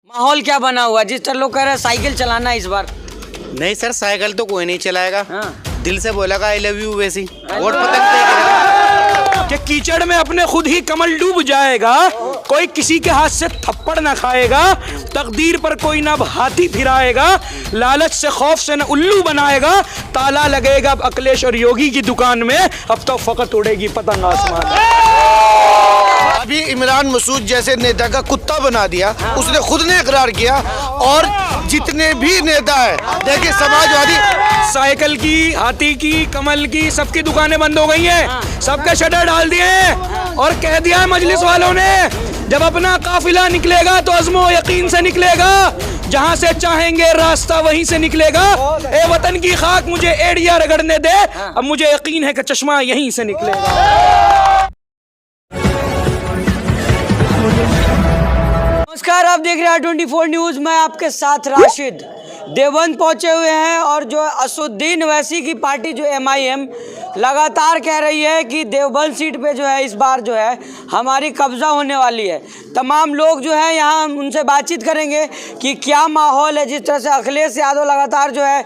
माहौल क्या बना हुआ? जिस तरह लोग कह रहे हैं साइकिल चलाना इस बार। नहीं सर, साइकिल तो कोई नहीं चलाएगा। हाँ। दिल से बोलेगा आई लव यू वैसी, वोट पतंग करेगा कि कीचड़ में अपने खुद ही कमल डूब जाएगा, कोई किसी के हाथ से थप्पड़ ना खाएगा, तकदीर पर कोई ना हाथी फिराएगा, लालच से खौफ से न उल्लू बनाएगा, ताला लगेगा अब अखिलेश और योगी की दुकान में, अब तो फकत उड़ेगी पतंग आसमान में। अभी इमरान मसूद जैसे नेता का कुत्ता बना दिया, उसने खुद ने इकरार किया। और जितने भी नेता है, देखिए समाजवादी, साइकिल की, हाथी की, कमल की, सबकी दुकानें बंद हो गई हैं, सबके शटर डाल दिए हैं और कह दिया है मजलिस वालों ने, जब अपना काफिला निकलेगा तो अज़्मो यकीन से निकलेगा, जहां से चाहेंगे रास्ता वहीं से निकलेगा। ए वतन की खाक मुझे एड़िया रगड़ने दे, अब मुझे यकीन है कि चश्मा यहीं से निकलेगा। नमस्कार, आप देख रहे हैं 24 न्यूज। मैं आपके साथ राशिद। देवबंद पहुंचे हुए हैं और जो असुद्दीन ओवैसी की पार्टी जो MIM लगातार कह रही है कि देवबंद सीट पे जो है इस बार जो है हमारी कब्जा होने वाली है। तमाम लोग जो है यहाँ उनसे बातचीत करेंगे कि क्या माहौल है। जिस तरह से अखिलेश यादव लगातार जो है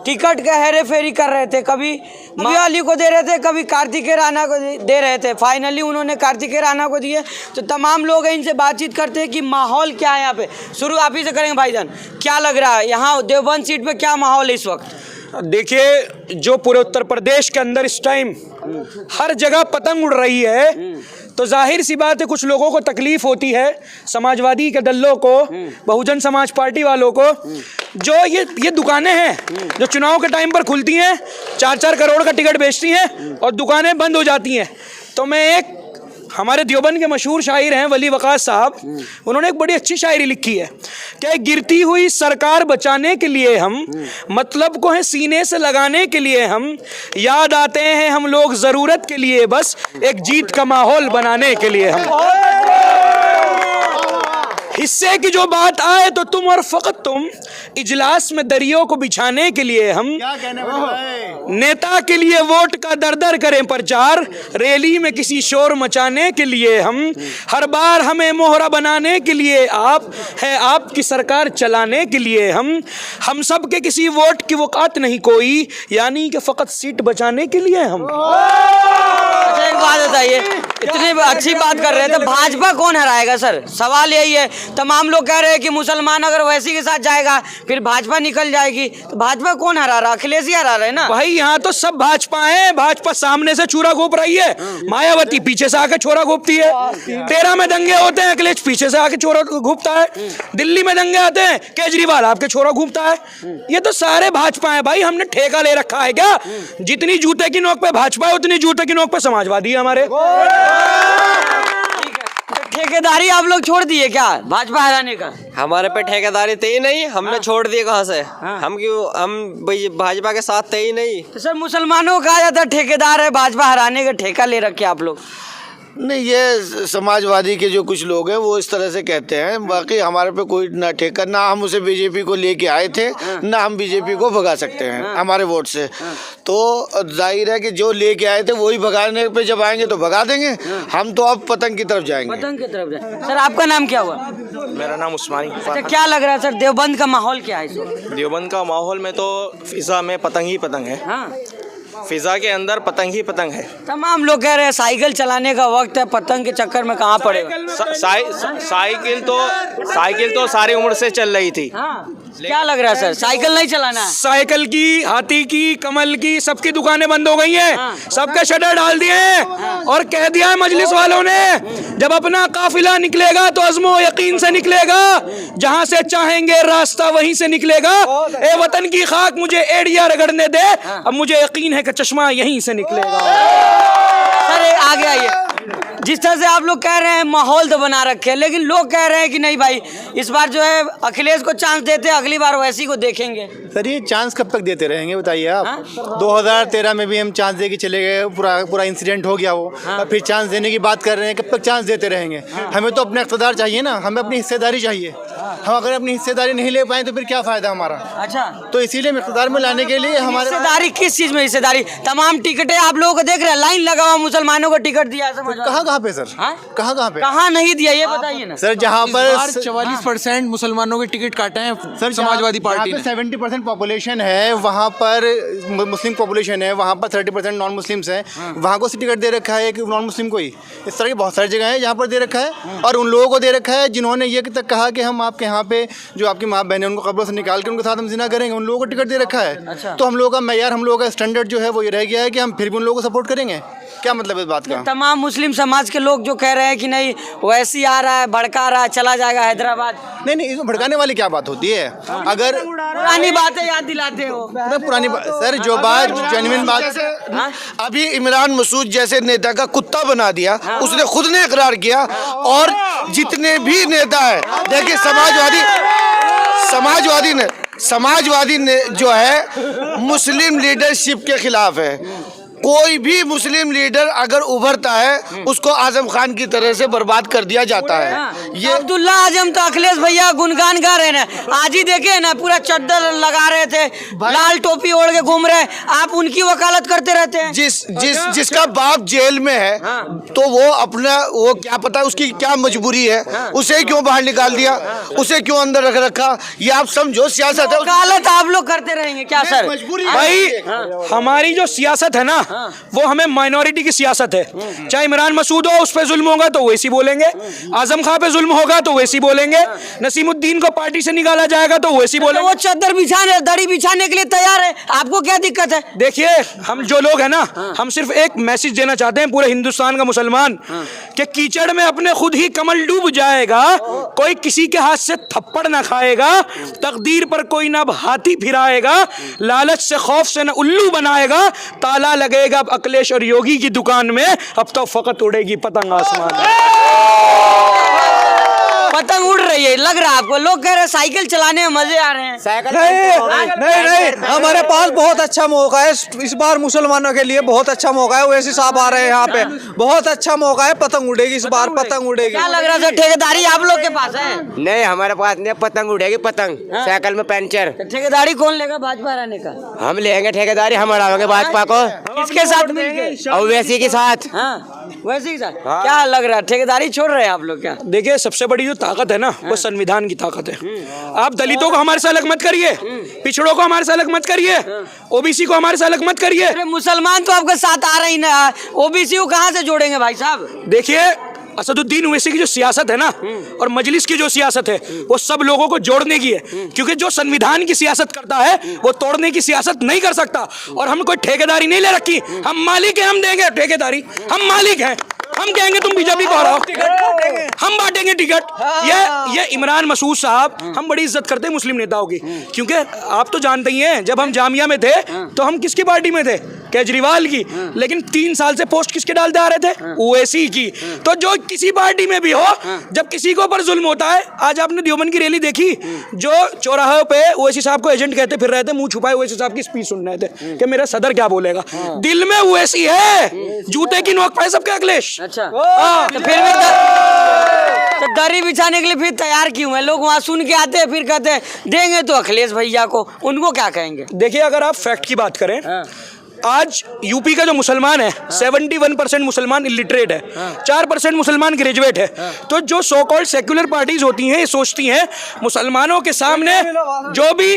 टिकट का हेरे फेरी कर रहे थे, कभी माया अली को दे रहे थे, कभी कार्तिकेय राणा को दे रहे थे, फाइनली उन्होंने कार्तिकेय राणा को दिए। तो तमाम लोग इनसे बातचीत करते हैं कि माहौल क्या है यहाँ पे। शुरू आप ही से करेंगे भाईजान, क्या लग रहा है यहाँ देवबंद सीट पे क्या माहौल है इस वक्त? देखिए, जो पूरे उत्तर प्रदेश के अंदर इस टाइम हर जगह पतंग उड़ रही है, तो जाहिर सी बात है कुछ लोगों को तकलीफ होती है, समाजवादी के दलों को, बहुजन समाज पार्टी वालों को। जो ये दुकानें हैं जो चुनाव के टाइम पर खुलती हैं, 4-4 करोड़ का टिकट बेचती हैं और दुकानें बंद हो जाती हैं। तो मैं एक हमारे देवबंद के मशहूर शायर हैं वली वकास साहब, उन्होंने एक बड़ी अच्छी शायरी लिखी है कि गिरती हुई सरकार बचाने के लिए हम, मतलब को है सीने से लगाने के लिए हम, याद आते हैं हम लोग ज़रूरत के लिए, बस एक जीत का माहौल बनाने के लिए हम। हिस्से की जो बात आए तो तुम और फकत तुम, इजलास में दरियों को बिछाने के लिए हम, नेता के लिए वोट का दर दर करें प्रचार, रैली में किसी शोर मचाने के लिए हम, हर बार हमें मोहरा बनाने के लिए आप है, आपकी सरकार चलाने के लिए हम सब के किसी वोट की वकात नहीं कोई, यानी कि फकत सीट बचाने के लिए हम। अच्छा, एक बात बताइए, इतनी अच्छी बात कर रहे थे, भाजपा कौन हराएगा सर? सवाल यही है। तमाम लोग कह रहे हैं कि मुसलमान अगर ओवैसी के साथ जाएगा फिर भाजपा निकल जाएगी, तो भाजपा कौन हरा रहा? अखिलेश ही हरा रहे ना भाई। यहाँ तो सब भाजपा है, भाजपा सामने से चूरा घोप रही है, मायावती पीछे से आके छोरा घोपती है। 13 में दंगे होते हैं, अखिलेश पीछे से आके छोरा घूपता है। दिल्ली में दंगे आते हैं, केजरीवाल आपके छोरा घूमता है। ये तो सारे भाजपा है भाई। हमने ठेका ले रखा है क्या? जितनी जूते की नोक पे भाजपा है, उतनी जूते की नोक पे समाजवादी है हमारे। ठेकेदारी आप लोग छोड़ दिए क्या भाजपा हराने का? हमारे पे ठेकेदारी थे ही नहीं, हमने छोड़ दिए कहाँ से? हम क्यों, हम भाजपा के साथ थे ही नहीं। तो सर मुसलमानों को कहा जाता है ठेकेदार है, भाजपा हराने का ठेका ले रखे आप लोग। नहीं, ये समाजवादी के जो कुछ लोग हैं वो इस तरह से कहते हैं। बाकी हमारे पे कोई ना ठेका, ना हम उसे बीजेपी को लेके आए थे, ना हम बीजेपी को भगा सकते हैं हमारे वोट से। तो जाहिर है कि जो लेके आए थे वही भगाने पे जब आएंगे तो भगा देंगे। हम तो अब पतंग की तरफ जाएंगे। पतंग की तरफ जाए। सर आपका नाम क्या हुआ? मेरा नाम उस्मानी। अच्छा, क्या लग रहा है सर देवबंद का माहौल क्या है इस वक्त? देवबंद का माहौल में तो फिजा में पतंग ही पतंग है। हाँ, फिजा के अंदर पतंग ही पतंग है। तमाम लोग कह रहे हैं साइकिल चलाने का वक्त है, पतंग के चक्कर में कहाँ पड़ेगा? साइकिल तो सारी उम्र से चल रही थी। हाँ, क्या लग रहा है सर, साइकिल नहीं चलाना है? साइकिल की, हाथी की, कमल की, सबकी दुकानें बंद हो गई हैं, सबके शटर डाल दिए हैं और कह दिया है मजलिस वालों ने, जब अपना काफिला निकलेगा तो अज़्मो यकीन से निकलेगा, जहां से चाहेंगे रास्ता वहीं से निकलेगा। ए वतन की खाक मुझे एड़िया रगड़ने दे, अब मुझे यकीन है कि चश्मा यहीं से निकलेगा। सर आगे आइए। जिस तरह से आप लोग कह रहे हैं माहौल तो बना रखे हैं, लेकिन लोग कह रहे हैं कि नहीं भाई इस बार जो है अखिलेश को चांस देते, अगली बार ओवैसी को देखेंगे। सर ये चांस कब तक देते रहेंगे बताइए आप? 2013 में भी हम चांस दे के चले गए, पूरा इंसिडेंट हो गया वो। अब फिर चांस देने की बात कर रहे हैं, कब तक चांस देते रहेंगे? हमें तो अपना इक़्तिदार चाहिए ना, हमें अपनी हिस्सेदारी चाहिए। हम अगर अपनी हिस्सेदारी नहीं ले पाए तो फिर क्या फ़ायदा हमारा? अच्छा, तो इसीलिए इक़्तिदार में लाने के लिए हमारे हिस्सेदारी किस चीज़ में हिस्सेदारी? तमाम टिकटें आप लोगों को देख रहे हैं, लाइन लगा हुआ, मुसलमानों को टिकट दिया है, कहाँ कहाँ पे सर? हाँ? कहाँ पे? कहाँ नहीं दिया ये बताइए ना सर जहाँ पर 44% मुसलमानों के टिकट काटे हैं समाजवादी पार्टी ने। 70% पॉपुलेशन है, वहाँ पर मुस्लिम पॉपुलेशन है, वहाँ पर 30% नॉन मुस्लिम्स हैं, वहाँ को टिकट दे रखा है कि नॉन मुस्लिम को ही। इस तरह की बहुत सारी जगह हैं जहाँ पर दे रखा है, और उन लोगों को दे रखा है जिन्होंने ये तक कहा कि हम आपके यहाँ पे जो आपकी माँ बहन है उनको कब्रों से निकाल के उनके साथ हम जिना करेंगे, उन लोगों को टिकट दे रखा है। तो हम लोगों का मैयार, हम लोगों का स्टैंडर्ड जो है वो ये रह गया है कि हम फिर भी उन लोगों को सपोर्ट करेंगे। क्या मतलब इस बात का? तमाम मुस्लिम समाज के लोग जो कह रहे हैं कि नहीं वैसी आ रहा है, भड़का रहा है, चला जाएगा हैदराबाद। नहीं, इसमें भड़काने वाली क्या बात होती है? अगर पुरानी बातें याद दिलाते हो। पुरानी बात सर, जो बात जेन्युइन बात अभी इमरान मसूद जैसे नेता का कुत्ता बना दिया, उसने खुद ने इकरार किया। और जितने भी नेता है, देखिए समाजवादी ने जो है मुस्लिम लीडरशिप के खिलाफ है। कोई भी मुस्लिम लीडर अगर उभरता है उसको आजम खान की तरह से बर्बाद कर दिया जाता है। ये अब्दुल्ला आजम तो अखिलेश भैया गुनगान गा रहे हैं, आज ही देखे ना पूरा चद्दर लगा रहे थे, लाल टोपी ओढ़ के घूम रहे, आप उनकी वकालत करते रहते हैं। जिसका बाप जेल में है तो वो अपना, वो क्या पता उसकी क्या मजबूरी है, उसे क्यों बाहर निकाल दिया, उसे क्यों अंदर रख रखा, ये आप समझो सियासत है। वकालत आप लोग करते रहेंगे क्या सर? भाई हमारी जो सियासत है ना वो हमें माइनॉरिटी की सियासत है। चाहे इमरान मसूद हो, उस पे जुल्म होगा तो वैसी बोलेंगे, आजम खां पे जुल्म होगा तो वैसी बोलेंगे, नसीमुद्दीन को पार्टी से निकाला जाएगा तो वैसी बोलेंगे। वो चद्दर बिछाने, दरी बिछाने के लिए तैयार है, आपको क्या दिक्कत है? देखिए हम जो लोग हैं ना, हम सिर्फ एक मैसेज देना चाहते हैं पूरे हिंदुस्तान का मुसलमान कि कीचड़ में अपने खुद ही कमल डूब जाएगा, कोई किसी के हाथ से थप्पड़ ना खाएगा, तकदीर पर कोई ना हाथी फिराएगा, लालच से खौफ से न उल्लू बनाएगा, ताला लगेगा अब अखिलेश और योगी की दुकान में, अब तो फकत उड़ेगी पतंग आसमान में। पतंग उड़ रही है लग रहा है आपको? लोग कह रहे हैं साइकिल चलाने में मजे आ रहे हैं। नहीं, हमारे पास बहुत अच्छा मौका है इस बार, मुसलमानों के लिए बहुत अच्छा मौका है। वैसे साहब आ रहे हैं यहाँ पे, बहुत अच्छा मौका है, पतंग उड़ेगी इस बार, पतंग उड़ेगी। क्या लग रहा है सर, ठेकेदारी आप लोग के पास है? नहीं, हमारे पास नहीं, पतंग उड़ेगी, पतंग साइकिल में पंचर। तो ठेकेदारी कौन लेगा भाजपा रहने का? हम लेंगे ठेकेदारी, हम उड़ाएंगे भाजपा को। किसके साथ मिलके? ओवैसी के साथ। वैसे ही साथ क्या लग रहा है, ठेकेदारी छोड़ रहे हैं आप लोग क्या? देखिए सबसे बड़ी जो ताकत है ना वो संविधान की ताकत है। आप दलितों को हमारे से अलग मत करिए, पिछड़ों को हमारे से अलग मत करिए, ओबीसी को हमारे से अलग मत करिए। अरे मुसलमान तो आपके साथ आ रहे ही ना, ओबीसी को कहाँ से जोड़ेंगे भाई साहब? देखिए असदुद्दीन ओवैसी की जो सियासत है ना और मजलिस की जो सियासत है वो सब लोगों को जोड़ने की है, क्योंकि जो संविधान की सियासत करता है वो तोड़ने की सियासत नहीं कर सकता। और हम कोई ठेकेदारी नहीं ले रखी, हम मालिक हैं, हम देंगे ठेकेदारी, हम मालिक हैं। हम कहेंगे तुम बीजेपी को हराओ, हम बांटेंगे टिकट। ये इमरान मसूद साहब, हम बड़ी इज्जत करते हैं मुस्लिम नेताओं की, क्योंकि आप तो जानते ही हैं जब हम जामिया में थे तो हम किसकी पार्टी में थे? केजरीवाल की। लेकिन 3 साल से पोस्ट किसके डालते आ रहे थे? ओवैसी की। तो जो किसी पार्टी में भी हो, जब किसी के ऊपर जुल्म होता है, आज आपने देवबंद की रैली देखी, जो चौराहे पे ओवैसी साहब को एजेंट कहते फिर रहे थे, मुंह छुपाए ओवैसी साहब की स्पीच सुन रहे थे कि मेरा सदर क्या बोलेगा। दिल में ओवैसी है, जूते की नोक पे सबके अखिलेश। अच्छा तो फिर भी तो दरी बिछाने के लिए फिर तैयार क्यों है? लोग वहाँ सुन के आते हैं, फिर कहते हैं देंगे तो अखिलेश भैया को, उनको क्या कहेंगे? देखिए अगर आप फैक्ट की बात करें, आज यूपी का जो मुसलमान है 71% मुसलमान इलिटरेट है, 4% मुसलमान ग्रेजुएट है। तो जो सो कॉल्ड सेक्युलर पार्टीज होती हैं ये सोचती हैं मुसलमानों के सामने जो भी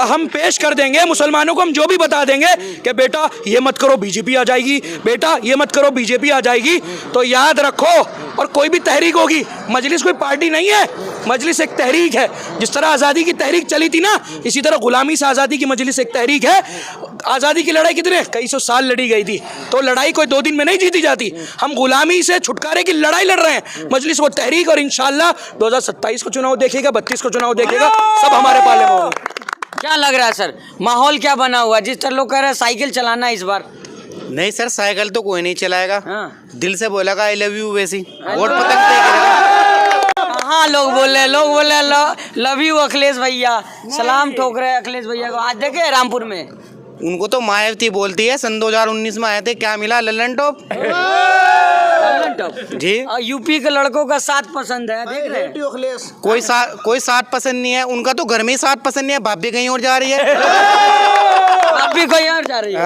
हम पेश कर देंगे, मुसलमानों को हम जो भी बता देंगे कि बेटा ये मत करो बीजेपी आ जाएगी, बेटा ये मत करो बीजेपी आ जाएगी, तो याद रखो। और कोई भी तहरीक होगी, मजलिस कोई पार्टी नहीं है, मजलिस एक तहरीक है। जिस तरह आज़ादी की तहरीक चली थी ना, इसी तरह गुलामी से आज़ादी की मजलिस एक तहरीक है। आज़ादी की लड़ाई कितने कई सौ साल लड़ी गई थी, तो लड़ाई कोई 2 दिन में नहीं जीती जाती। हम गुलामी से छुटकारे की लड़ाई लड़ रहे हैं, मजलिस वो तहरीक। और इंशाल्लाह 2027 को चुनाव देखेगा, 32 को चुनाव देखेगा, सब हमारे पाले में होगा। क्या लग रहा है सर, माहौल क्या बना हुआ? जिस तरह लोग कह रहे हैं साइकिल चलाना इस बार। नहीं सर, साइकिल तो कोई नहीं चलाएगा, दिल से बोलेगा आई लव यू वैसी, वोट पतंग हाँ लोग बोले लव यू अखिलेश भैया, सलाम ठोक रहे अखिलेश भैया को। आज देखे रामपुर में, उनको तो मायावती बोलती है, सन 2019 में आए थे, क्या मिला? लल्लन टॉप जी। यूपी के लड़कों का साथ पसंद है, देख रहे हैं? कोई साथ पसंद नहीं है उनका, तो घर में ही साथ पसंद नहीं है, भाभी कहीं और जा रही है। बीजेपी कोई और जा रही है।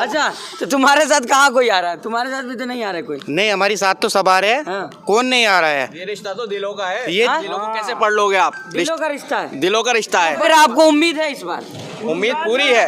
अच्छा, तो तुम्हारे साथ कहाँ कोई आ रहा है? तुम्हारे साथ भी तो नहीं आ रहा है कोई। नहीं, हमारी साथ तो सब आ रहे हैं, कौन नहीं आ रहा है? ये रिश्ता तो दिलों का है, ये दिलों को कैसे पढ़ लोगे आप? दिलों का रिश्ता है, दिलों का रिश्ता है। फिर आपको उम्मीद है इस बार? उम्मीद पूरी है।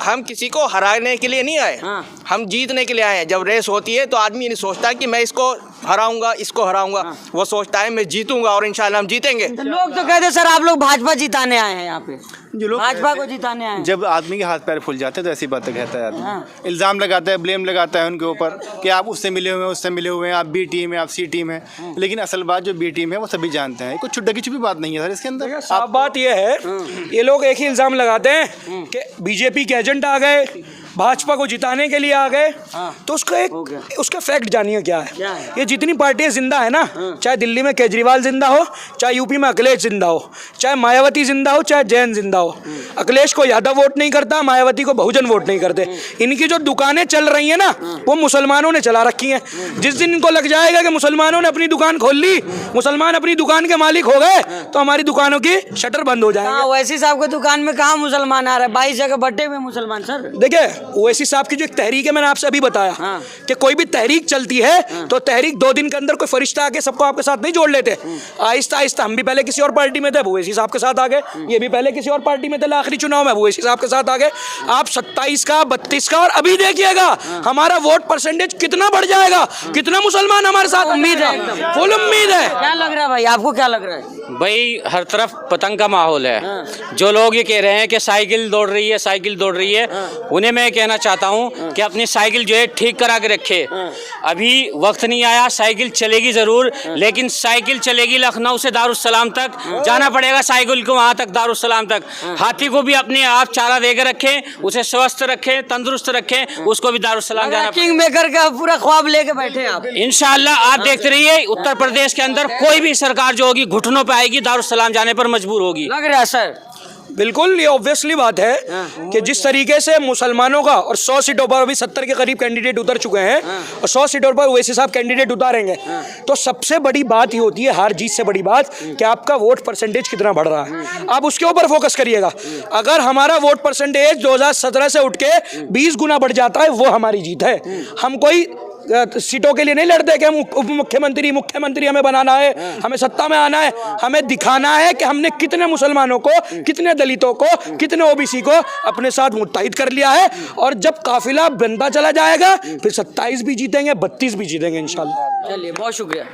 हम किसी को हराने के लिए नहीं आए, हम जीतने के लिए आए हैं। जब रेस होती है तो आदमी नहीं सोचता कि मैं इसको हराऊंगा, इसको हराऊंगा, वो सोचता है मैं जीतूंगा और इंशाल्लाह हम जीतेंगे। तो लोग तो कहते हैं सर आप लोग भाजपा जिताने आए हैं यहाँ पे, जो लोग भाजपा को जिताने आए हैं। जब आदमी के हाथ पैर फूल जाते हैं तो ऐसी बातें कहता है आदमी, इल्ज़ाम लगाता है, ब्लेम लगाता है उनके ऊपर कि आप उससे मिले हुए हैं, उससे मिले हुए हैं, आप बी टीम है, आप सी टीम है। लेकिन असल बात जो बी टीम है वो सभी जानते हैं, कुछ छुट्टा की छुपी बात नहीं है सर इसके अंदर। साफ बात यह है, ये लोग एक ही इल्जाम लगाते हैं कि बीजेपी के एजेंट आ गए, भाजपा को जिताने के लिए आ गए। तो उसका एक उसका फैक्ट जानिए क्या है। ये जितनी पार्टियां जिंदा है ना, चाहे दिल्ली में केजरीवाल जिंदा हो, चाहे यूपी में अखिलेश जिंदा हो, चाहे मायावती जिंदा हो, चाहे जैन जिंदा हो। अखिलेश को यादव वोट नहीं करता, मायावती को बहुजन वोट नहीं करते। इनकी जो दुकानें चल रही हैं ना, वो मुसलमानों ने चला रखी हैं। जिस दिन इनको लग जाएगा कि मुसलमानों ने अपनी दुकान खोल ली, मुसलमान अपनी दुकान के मालिक हो गए, तो हमारी दुकानों की शटर बंद हो जाएंगे। ओवैसी साहब की दुकान में कहाँ मुसलमान आ रहा है? 22 जगह बटे हुए मुसलमान सर। देखिए, ओवैसी साहब की जो एक तहरीक है, मैंने आपसे अभी बताया कि कोई भी तहरीक चलती है तो तहरीक 2 दिन के अंदर कोई फरिश्ता आके सबको आपके साथ नहीं जोड़ लेते। आहिस्ता आहिस्ता हम भी पहले किसी और पार्टी में थे, ओवैसी साहब के साथ आ गए। ये भी पहले किसी और पार्टी में थे, आखिरी चुनाव में ओवैसी साहब के साथ आ गए। आप 27 का, 32 का, और अभी देखिएगा हमारा वोट परसेंटेज कितना बढ़ जाएगा, कितना मुसलमान हमारे साथ। उम्मीद है, फुल उम्मीद है। क्या लग रहा है भाई, आपको क्या लग रहा है? भाई हर तरफ पतंग का माहौल है। जो लोग ये कह रहे हैं कि साइकिल दौड़ रही है, साइकिल दौड़ रही है, उन्हें मैं कहना चाहता हूं कि अपनी साइकिल जो है ठीक करा के रखे। अभी वक्त नहीं आया, साइकिल चलेगी जरूर, लेकिन साइकिल चलेगी लखनऊ से दारुस्सलाम तक, जाना पड़ेगा साइकिल को वहां तक, दारुस्सलाम तक। हाथी को भी अपने आप चारा दे के रखें, उसे स्वस्थ रखें, तंदुरुस्त रखें, उसको भी दारुस्सलाम जाना पड़ेगा। किंग मेकर का पूरा ख्वाब लेके बैठे आप। इंशाल्लाह आप देखते रहिए, उत्तर प्रदेश के अंदर कोई भी सरकार जो होगी घुटनों पे आएगी, दारुस्सलाम जाने पर मजबूर होगी। लग रहा है सर? बिल्कुल, ये ऑब्वियसली बात है कि जिस तरीके से मुसलमानों का, और 100 सीटों पर अभी 70 के करीब कैंडिडेट उतर चुके हैं, और 100 सीटों पर ओवैसी साहब कैंडिडेट उतारेंगे, तो सबसे बड़ी बात ये होती है, हार जीत से बड़ी बात, कि आपका वोट परसेंटेज कितना बढ़ रहा है। आप उसके ऊपर फोकस करिएगा। अगर हमारा वोट परसेंटेज 2017 से उठ के 20 गुना बढ़ जाता है, वो हमारी जीत है। हम कोई सीटों के लिए नहीं लड़ते कि हम उप मुख्यमंत्री हमें बनाना है, हमें सत्ता में आना है। हमें दिखाना है कि हमने कितने मुसलमानों को, कितने दलितों को, कितने ओबीसी को अपने साथ मुत्तहिद कर लिया है। और जब काफिला बनता चला जाएगा, फिर 27 भी जीतेंगे, 32 भी जीतेंगे इंशाल्लाह। चलिए, बहुत शुक्रिया।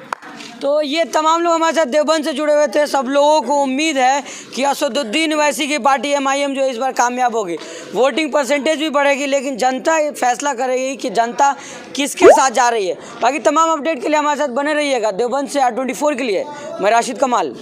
तो ये तमाम लोग हमारे साथ देवबंद से जुड़े हुए थे। सब लोगों को उम्मीद है कि असदुद्दीन ओवैसी की पार्टी MIM जो इस बार कामयाब होगी, वोटिंग परसेंटेज भी बढ़ेगी, लेकिन जनता ये फैसला करेगी कि जनता किसके साथ जा रही है। बाकी तमाम अपडेट के लिए हमारे साथ बने रहिएगा। देवबंद से R24 के लिए मैं राशिद कमाल।